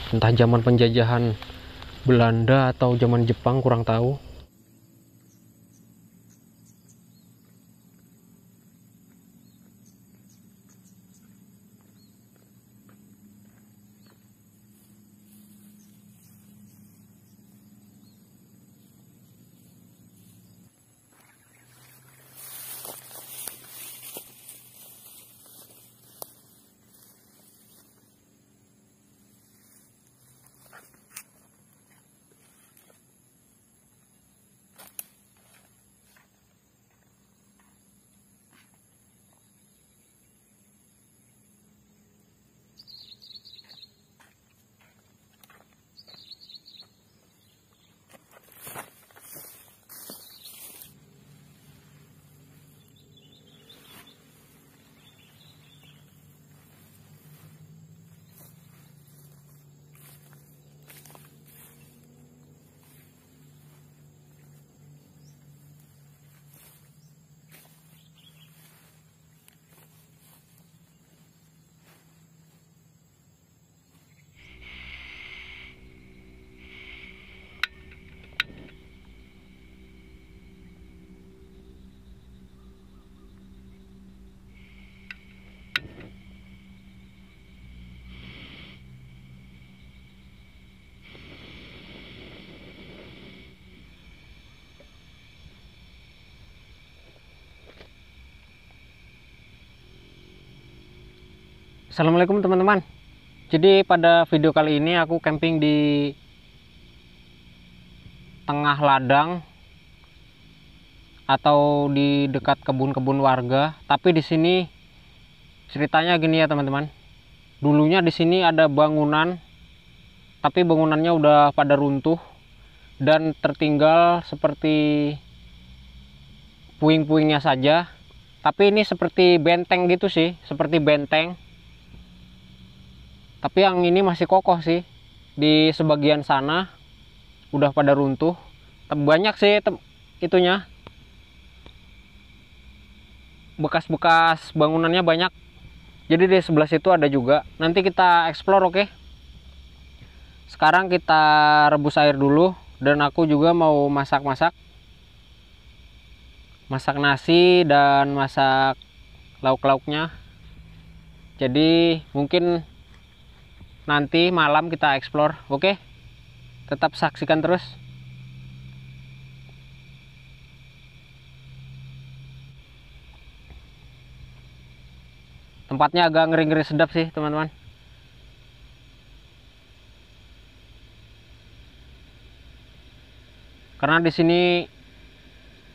entah zaman penjajahan Belanda atau zaman Jepang, kurang tahu. Assalamualaikum teman-teman. Jadi pada video kali ini aku camping di tengah ladang atau di dekat kebun-kebun warga. Tapi di sini ceritanya gini ya teman-teman. Dulunya di sini ada bangunan, tapi bangunannya udah pada runtuh dan tertinggal seperti puing-puingnya saja. Tapi ini seperti benteng gitu sih, seperti benteng. Tapi yang ini masih kokoh sih. Di sebagian sana udah pada runtuh. Banyak sih itunya. Bekas-bekas bangunannya banyak. Jadi di sebelah situ ada juga. Nanti kita explore, oke? Sekarang kita rebus air dulu. Dan aku juga mau masak-masak. Masak nasi dan masak lauk-lauknya. Jadi mungkin nanti malam kita explore, oke? Tetap saksikan terus. Tempatnya agak ngeri-ngeri sedap sih, teman-teman. Karena di sini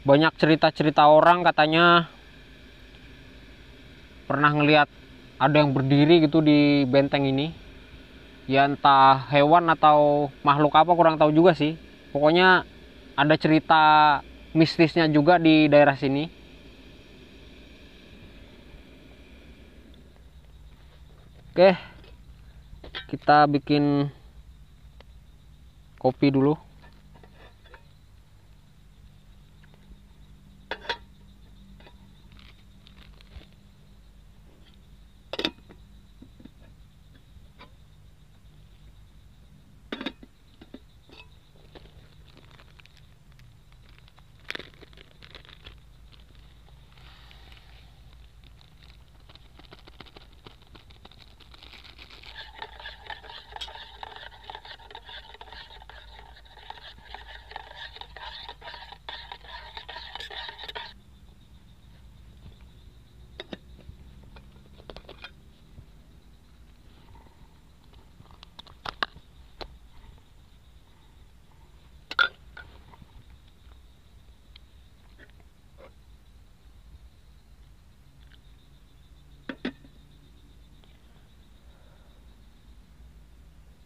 banyak cerita-cerita orang, katanya pernah ngelihat ada yang berdiri gitu di benteng ini. Ya entah hewan atau makhluk apa, kurang tahu juga sih. Pokoknya ada cerita mistisnya juga di daerah sini. Oke, kita bikin kopi dulu.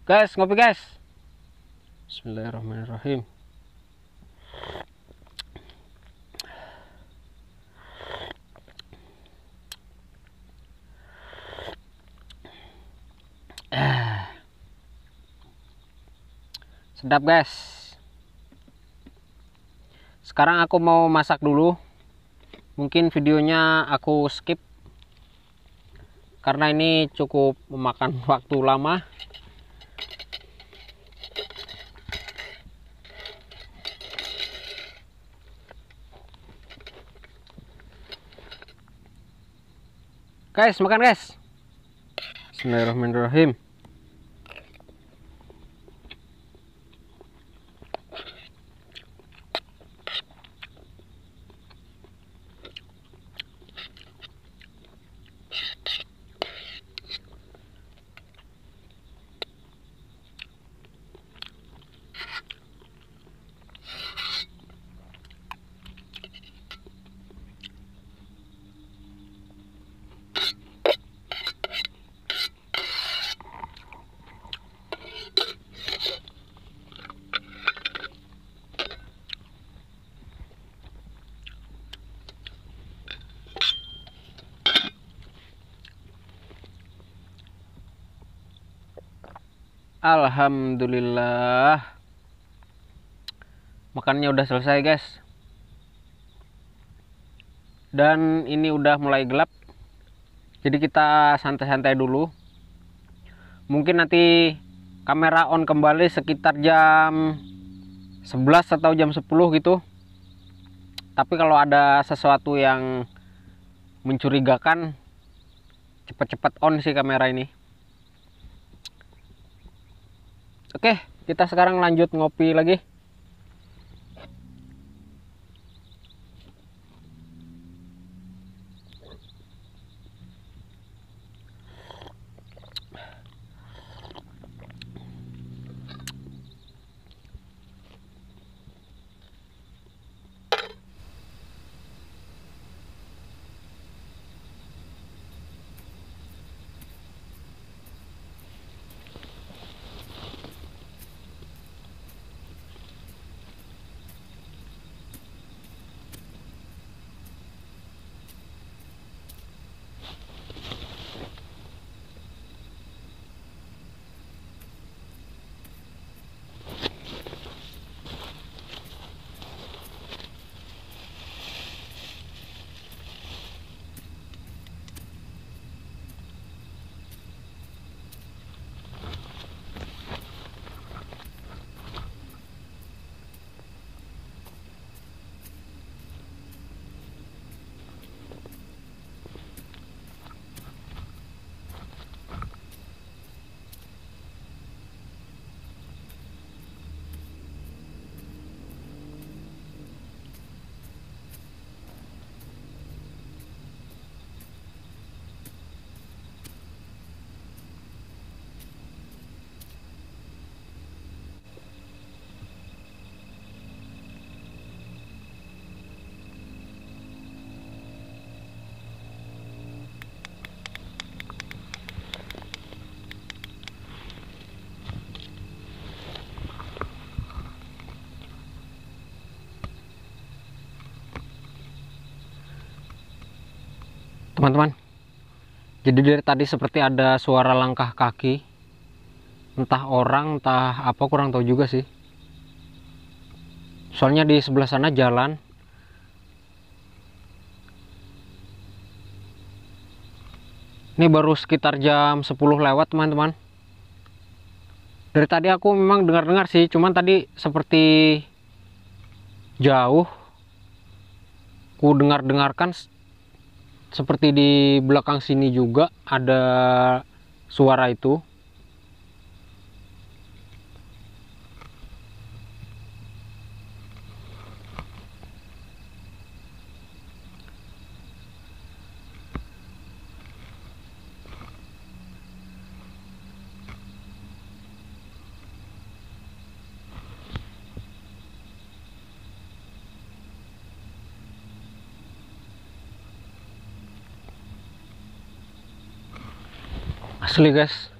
Guys, ngopi guys. Bismillahirrahmanirrahim. Sedap guys. Sekarang aku mau masak dulu. Mungkin videonya aku skip karena ini cukup memakan waktu lama. Guys, makan guys. Bismillahirrahmanirrahim. Alhamdulillah, makannya udah selesai guys, dan ini udah mulai gelap, jadi kita santai-santai dulu. Mungkin nanti kamera on kembali sekitar jam 11 atau jam 10 gitu. Tapi kalau ada sesuatu yang mencurigakan, cepat-cepat on sih kamera ini. Oke, kita sekarang lanjut ngopi lagi. Teman-teman, jadi dari tadi seperti ada suara langkah kaki, entah orang entah apa, kurang tahu juga sih. Soalnya di sebelah sana jalan. Ini baru sekitar jam 10 lewat teman-teman. Dari tadi aku memang dengar-dengar sih, cuman tadi seperti jauh. Ku dengar-dengarkan seperti di belakang sini juga ada suara itu. Asli guys,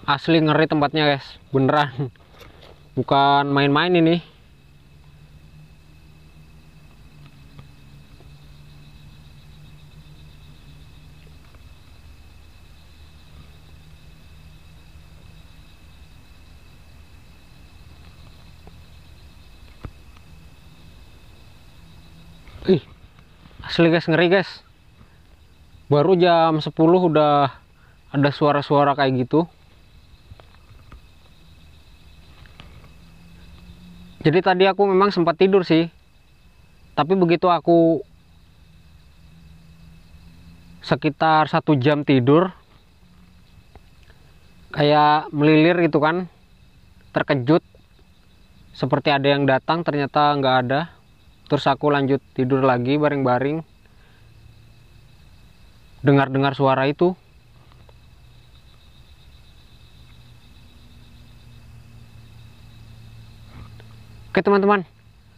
asli ngeri tempatnya guys, beneran, bukan main-main ini. Ih, asli guys, ngeri guys. Baru jam 10 udah ada suara-suara kayak gitu. Jadi tadi aku memang sempat tidur sih, tapi begitu aku sekitar 1 jam tidur, kayak melilir gitu kan, terkejut seperti ada yang datang, ternyata nggak ada. Terus aku lanjut tidur lagi baring-baring, dengar-dengar suara itu. Oke teman-teman,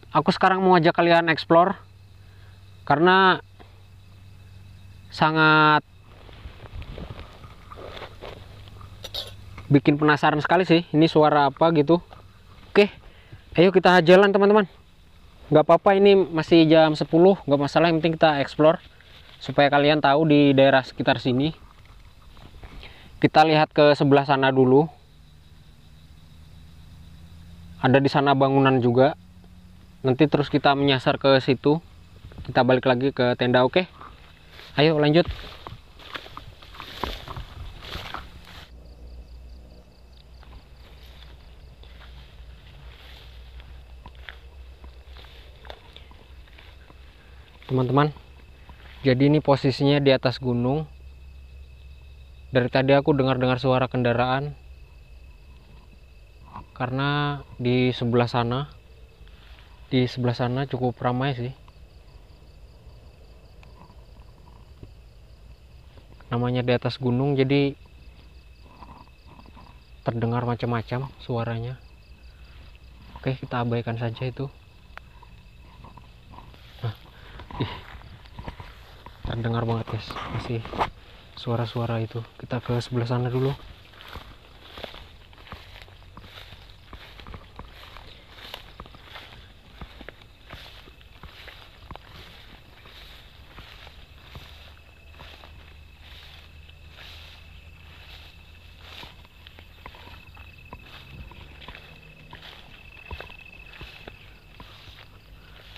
aku sekarang mau ajak kalian explore karena sangat bikin penasaran sekali sih ini suara apa gitu. Oke, ayo kita jalan teman-teman. Nggak apa-apa, ini masih jam 10, nggak masalah, yang penting kita explore supaya kalian tahu di daerah sekitar sini. Kita lihat ke sebelah sana dulu. Ada di sana bangunan juga. Nanti terus kita menyasar ke situ. Kita balik lagi ke tenda, oke? Ayo lanjut. Teman-teman, jadi ini posisinya di atas gunung. Dari tadi aku dengar-dengar suara kendaraan. Karena di sebelah sana cukup ramai sih. Namanya di atas gunung, jadi terdengar macam-macam suaranya. Oke, kita abaikan saja itu. Nah, terdengar banget guys, masih suara-suara itu. Kita ke sebelah sana dulu.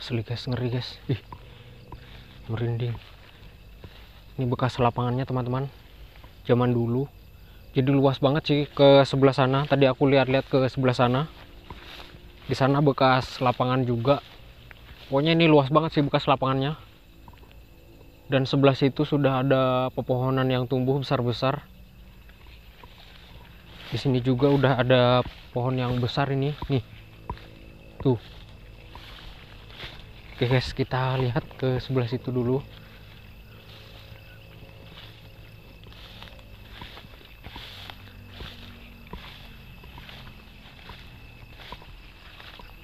Asli guys, ngeri guys. Ih, merinding. Ini bekas lapangannya teman-teman, zaman dulu. Jadi luas banget sih ke sebelah sana. Tadi aku lihat-lihat ke sebelah sana. Di sana bekas lapangan juga. Pokoknya ini luas banget sih bekas lapangannya. Dan sebelah situ sudah ada pepohonan yang tumbuh besar-besar. Di sini juga udah ada pohon yang besar ini. Nih, tuh. Oke guys, kita lihat ke sebelah situ dulu.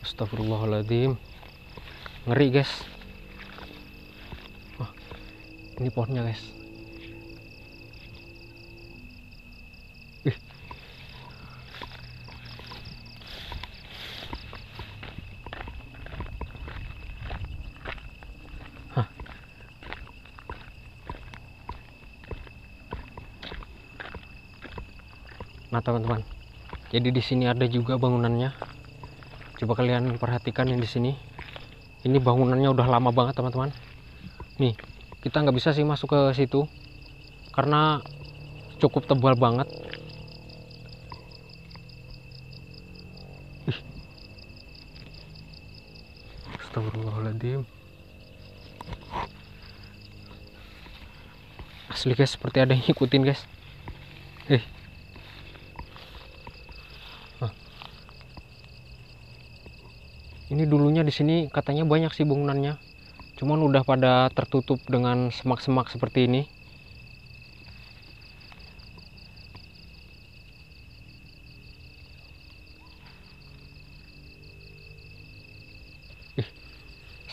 Astagfirullahaladzim, ngeri guys. Wah, ini pohonnya guys. Ih. Hah. Nah teman-teman, jadi di sini ada juga bangunannya. Coba kalian perhatikan yang di sini. Ini bangunannya udah lama banget teman-teman. Nih, kita nggak bisa sih masuk ke situ karena cukup tebal banget. Ih. Astagfirullahaladzim. Asli guys, seperti ada yang ngikutin guys. Ini dulunya di sini katanya banyak sih bangunannya, cuman udah pada tertutup dengan semak-semak seperti ini.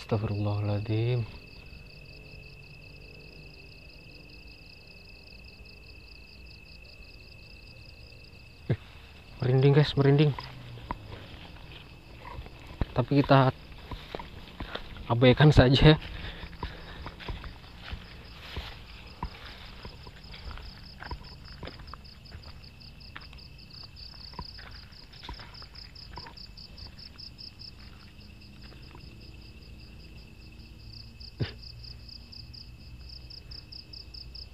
Astagfirullahaladzim. Merinding guys, merinding. Tapi kita abaikan saja.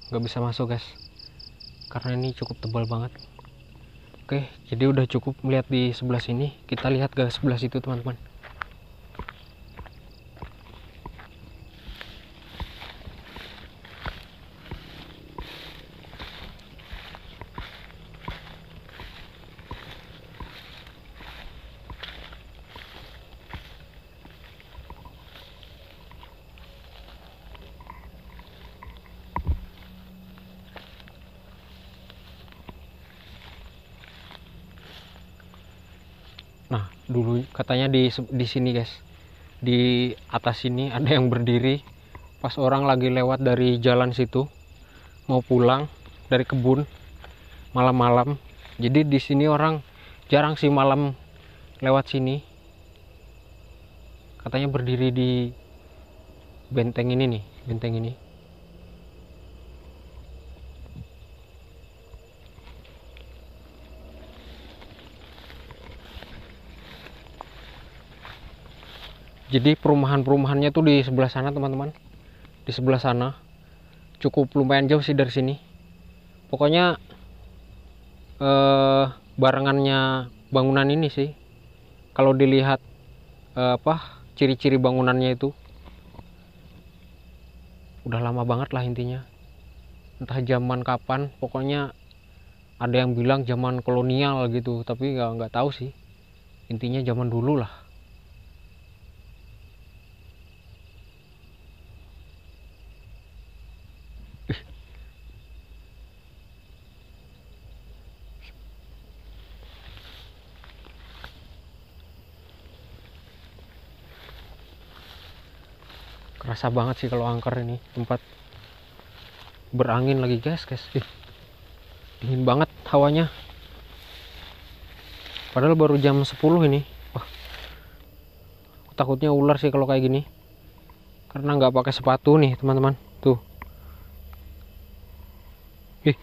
Nggak bisa masuk guys, karena ini cukup tebal banget. Oke, jadi udah cukup melihat di sebelah sini. Kita lihat ke sebelah situ teman-teman. dulu katanya di sini guys, di atas sini ada yang berdiri pas orang lagi lewat dari jalan situ mau pulang dari kebun malam-malam. Jadi di sini orang jarang sih malam lewat sini. Katanya berdiri di benteng ini nih, benteng ini. Jadi perumahan-perumahannya tuh di sebelah sana teman-teman, di sebelah sana. Cukup lumayan jauh sih dari sini. Pokoknya barengannya bangunan ini sih. Kalau dilihat ciri-ciri bangunannya itu udah lama banget lah intinya. Entah zaman kapan, pokoknya ada yang bilang zaman kolonial gitu, tapi nggak tahu sih. Intinya zaman dulu lah. Kerasa banget sih kalau angker ini, tempat berangin lagi guys. Dingin banget hawanya. Padahal baru jam 10 ini. Wah, takutnya ular sih kalau kayak gini. Karena nggak pakai sepatu nih teman-teman. Tuh. Ih.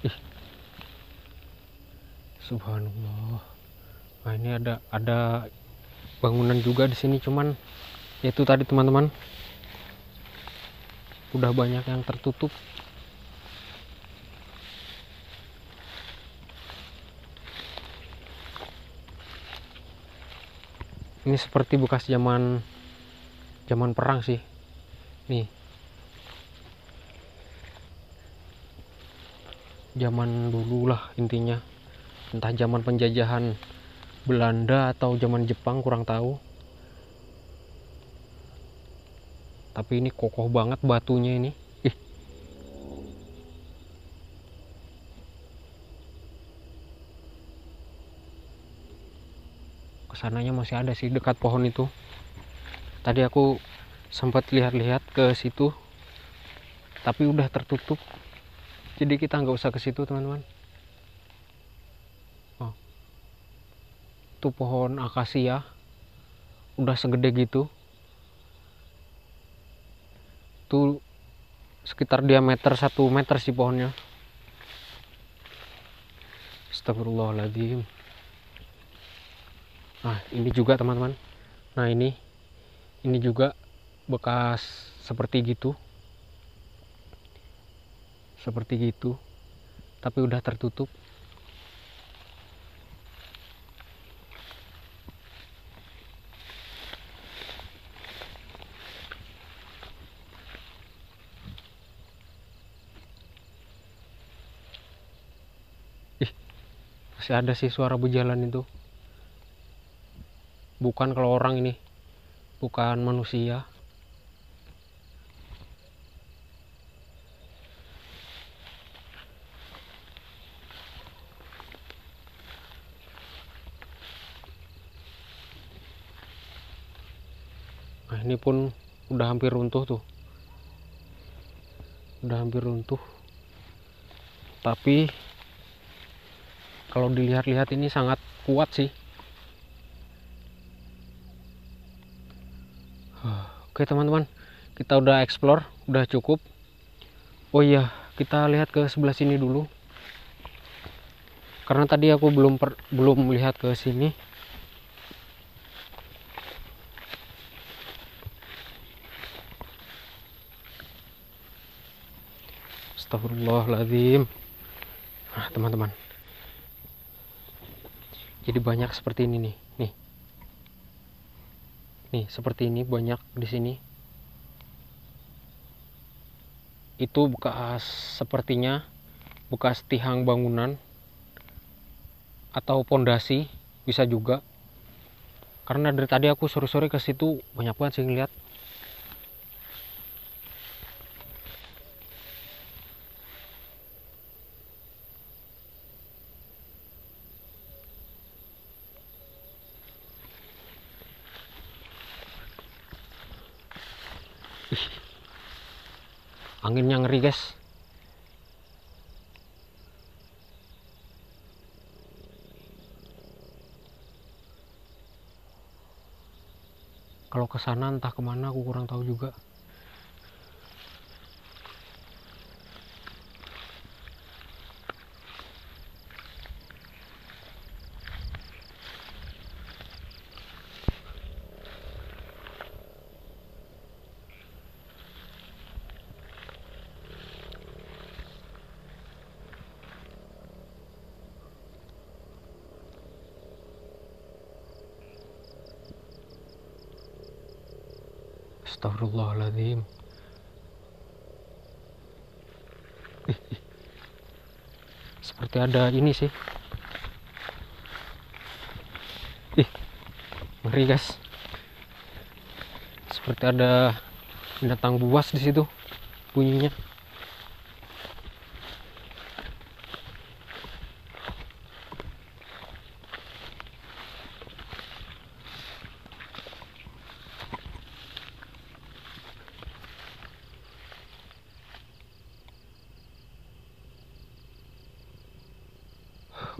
Ih. Subhanallah. Nah, ini ada bangunan juga di sini, cuman itu tadi teman-teman, udah banyak yang tertutup. Ini seperti bekas zaman perang sih. Nih. Zaman dulu lah intinya. Entah zaman penjajahan Belanda atau zaman Jepang, kurang tahu. Tapi ini kokoh banget batunya ini. Ih. Kesananya masih ada sih dekat pohon itu. Tadi aku sempat lihat-lihat ke situ, tapi udah tertutup. Jadi kita nggak usah ke situ teman-teman. Oh. Itu pohon akasia. Udah segede gitu. Tuh sekitar diameter 1 meter sih pohonnya. Astagfirullahaladzim. Nah ini juga teman-teman. Nah ini juga bekas seperti gitu, tapi udah tertutup. Ih, masih ada sih suara berjalan itu. Bukan kalau orang ini, bukan manusia. Nah ini pun udah hampir runtuh tuh. Udah hampir runtuh. Tapi kalau dilihat-lihat ini sangat kuat sih. Oke teman-teman, kita udah explore, udah cukup. Oh iya, kita lihat ke sebelah sini dulu. Karena tadi aku belum melihat ke sini. Astagfirullahaladzim. Nah teman-teman, jadi banyak seperti ini nih. Nih seperti ini banyak di sini. Itu bekas, sepertinya bekas tiang bangunan. atau pondasi, bisa juga. Karena dari tadi aku sore-sore ke situ banyak banget sih ngeliat. Anginnya ngeri guys. Kalau ke sana entah kemana aku kurang tahu juga. Astagfirullahaladzim. Seperti ada ini sih. Ngeri guys. Seperti ada binatang buas di situ bunyinya.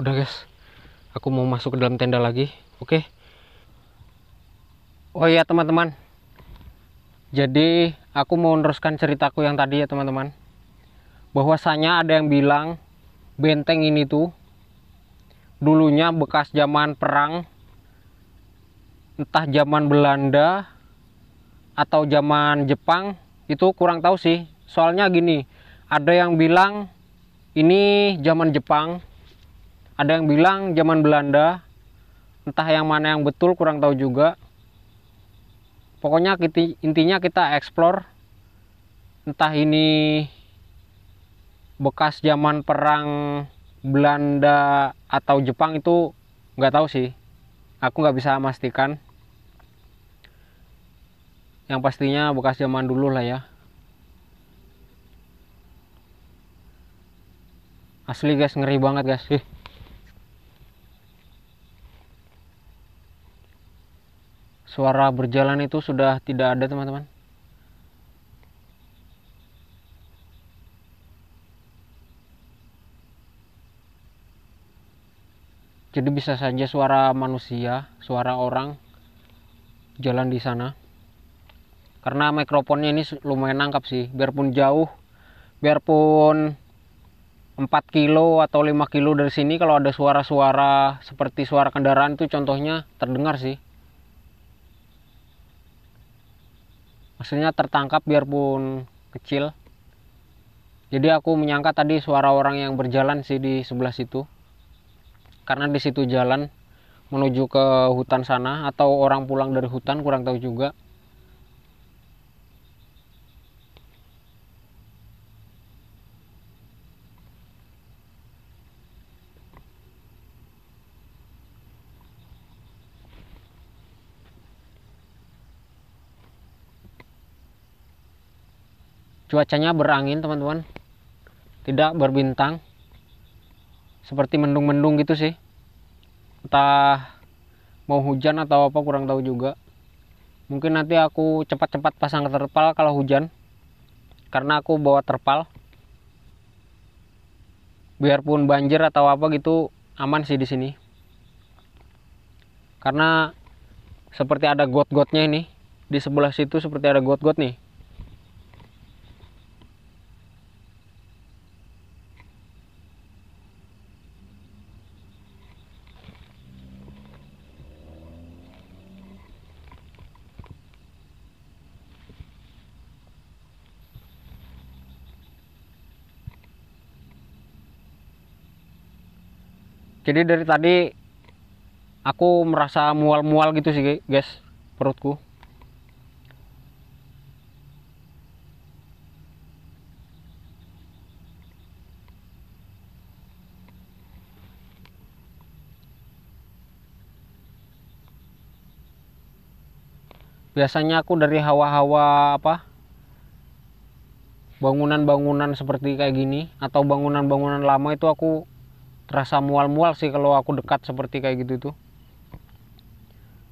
Udah guys, aku mau masuk ke dalam tenda lagi. Oke. Oh iya teman-teman, jadi aku mau meneruskan ceritaku yang tadi ya teman-teman. Bahwasanya ada yang bilang benteng ini tuh dulunya bekas zaman perang, entah zaman Belanda atau zaman Jepang, itu kurang tahu sih. Soalnya gini, ada yang bilang ini zaman Jepang, ada yang bilang zaman Belanda, entah yang mana yang betul kurang tahu juga. Pokoknya intinya kita explore, entah ini bekas zaman perang Belanda atau Jepang, itu nggak tahu sih, aku nggak bisa memastikan. Yang pastinya bekas zaman dulu lah ya. Asli guys, ngeri banget guys. Suara berjalan itu sudah tidak ada teman-teman. Jadi bisa saja suara manusia, suara orang jalan di sana. Karena mikrofonnya ini lumayan nangkap sih, biarpun jauh, biarpun 4 kilo atau 5 kilo dari sini, kalau ada suara-suara seperti suara kendaraan itu contohnya terdengar sih. Maksudnya tertangkap biarpun kecil. Jadi aku menyangka tadi suara orang yang berjalan sih di sebelah situ. Karena di situ jalan menuju ke hutan sana, atau orang pulang dari hutan, kurang tahu juga. Cuacanya berangin teman-teman, tidak berbintang, seperti mendung-mendung gitu sih. Entah mau hujan atau apa kurang tahu juga. Mungkin nanti aku cepat-cepat pasang terpal kalau hujan, karena aku bawa terpal. Biarpun banjir atau apa gitu aman sih di sini. Karena seperti ada got-gotnya ini. Di sebelah situ seperti ada got-got nih. Jadi dari tadi aku merasa mual-mual gitu sih guys, perutku. Biasanya aku dari hawa-hawa apa, bangunan-bangunan seperti kayak gini atau bangunan-bangunan lama itu aku terasa mual-mual sih kalau aku dekat seperti kayak gitu tuh.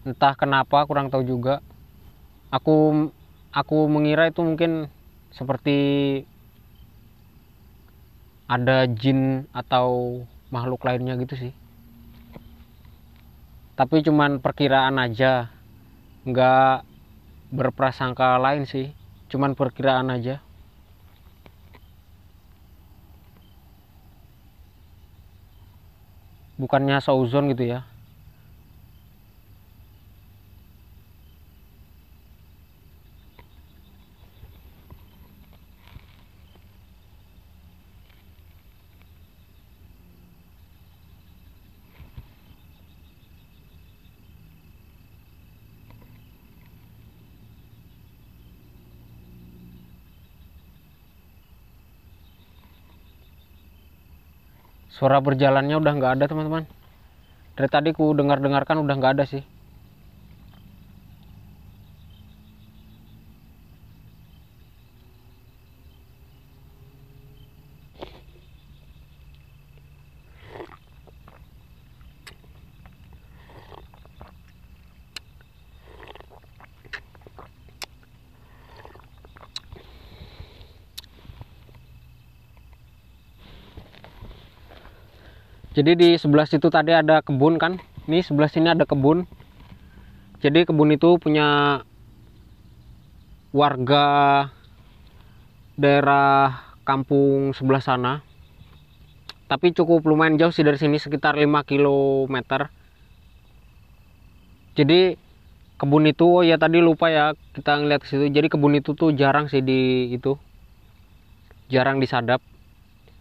Entah kenapa, kurang tahu juga. Aku mengira itu mungkin seperti ada jin atau makhluk lainnya gitu sih. Tapi cuman perkiraan aja, nggak berprasangka lain sih, cuman perkiraan aja. Bukannya seuzon gitu ya. Suara berjalannya udah nggak ada teman-teman. Dari tadi ku dengarkan udah nggak ada sih. Jadi di sebelah situ tadi ada kebun kan. Ini sebelah sini ada kebun. Jadi kebun itu punya warga daerah kampung sebelah sana. Tapi cukup lumayan jauh sih dari sini, sekitar 5 km. Jadi kebun itu, oh ya tadi lupa ya kita ngeliat ke situ. Jadi kebun itu tuh jarang sih jarang disadap.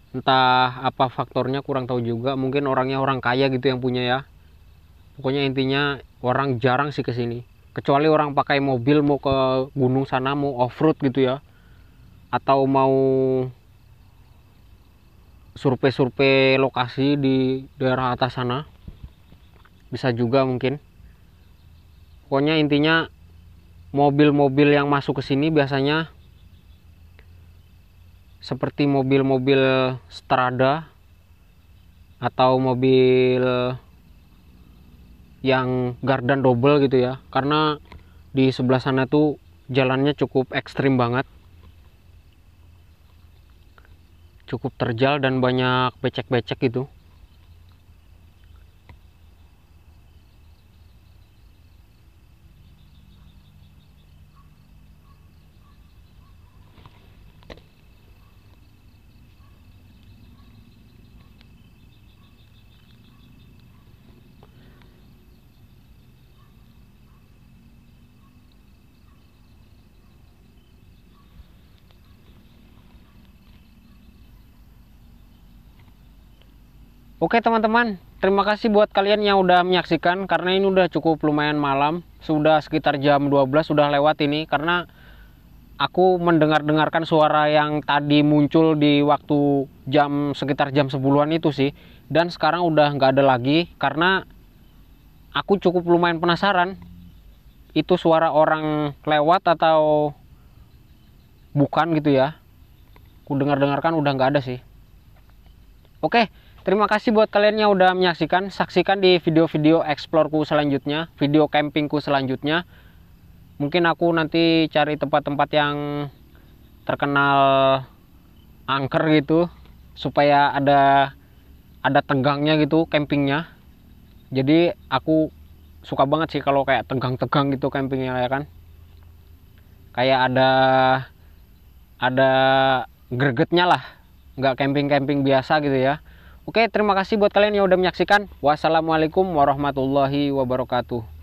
Entah apa faktornya, kurang tahu juga. Mungkin orangnya orang kaya gitu yang punya ya. Pokoknya intinya orang jarang sih ke sini. Kecuali orang pakai mobil mau ke gunung sana, mau off-road gitu ya. Atau mau survei-survei lokasi di daerah atas sana. Bisa juga mungkin. Pokoknya intinya mobil-mobil yang masuk ke sini biasanya seperti mobil-mobil Strada atau mobil yang gardan double gitu ya, karena di sebelah sana tuh jalannya cukup ekstrim banget, cukup terjal dan banyak becek-becek gitu. Oke teman-teman, terima kasih buat kalian yang udah menyaksikan, karena ini udah cukup lumayan malam, sudah sekitar jam 12 sudah lewat ini, karena aku mendengarkan suara yang tadi muncul di waktu sekitar jam 10-an itu sih, dan sekarang udah nggak ada lagi, karena aku cukup lumayan penasaran itu suara orang lewat atau bukan gitu ya. Aku dengarkan udah nggak ada sih. Oke, terima kasih buat kalian yang udah menyaksikan. Saksikan di video-video exploreku selanjutnya, video campingku selanjutnya. Mungkin aku nanti cari tempat-tempat yang terkenal angker gitu, supaya ada tegangnya gitu campingnya. Jadi aku suka banget sih kalau kayak tegang-tegang gitu campingnya ya kan. Kayak ada gregetnya lah, nggak camping-camping biasa gitu ya. Oke, terima kasih buat kalian yang udah menyaksikan. Wassalamualaikum warahmatullahi wabarakatuh.